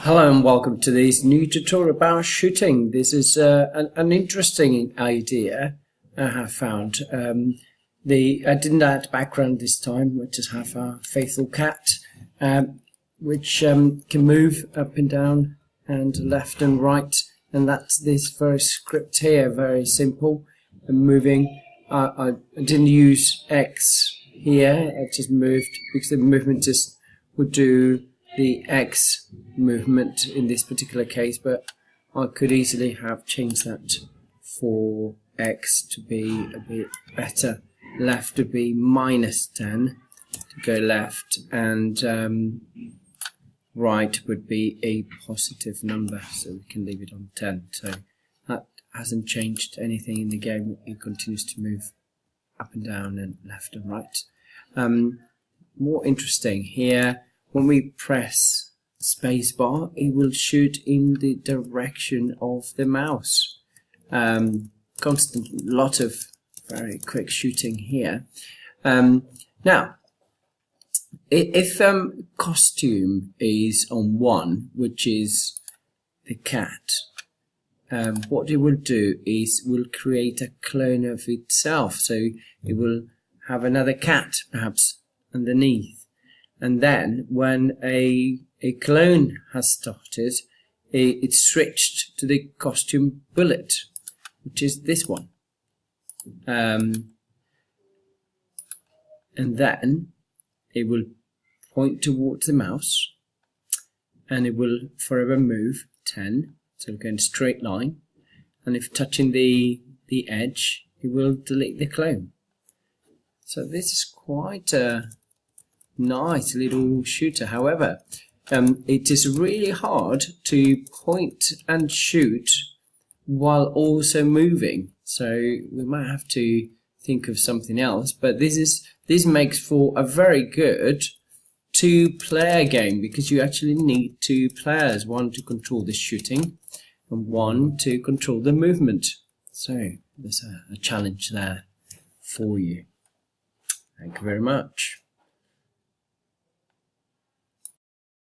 Hello and welcome to this new tutorial about shooting. This is an interesting idea I have found. I didn't add background this time. We just have our faithful cat, which can move up and down and left and right. And that's this very script here, very simple. And moving. I didn't use X here. I just moved because the movement just would do the X movement in this particular case, but I could easily have changed that for X to be a bit better, left to be -10 to go left, and right would be a positive number, so we can leave it on 10. So that hasn't changed anything in the game. It continues to move up and down and left and right. More interesting here, when we press spacebar, it will shoot in the direction of the mouse. Constant, lot of very quick shooting here. Now, if costume is on 1, which is the cat, what it will do is will create a clone of itself. So it will have another cat perhaps underneath. And then when a clone has started, it's switched to the costume bullet, which is this one. And then it will point towards the mouse, and it will forever move 10. So we're going straight line. And if touching the edge, it will delete the clone. So this is quite a nice little shooter. However, it is really hard to point and shoot while also moving, so we might have to think of something else. But this makes for a very good 2-player game, because you actually need 2 players, one to control the shooting and one to control the movement. So there's a challenge there for you. Thank you very much.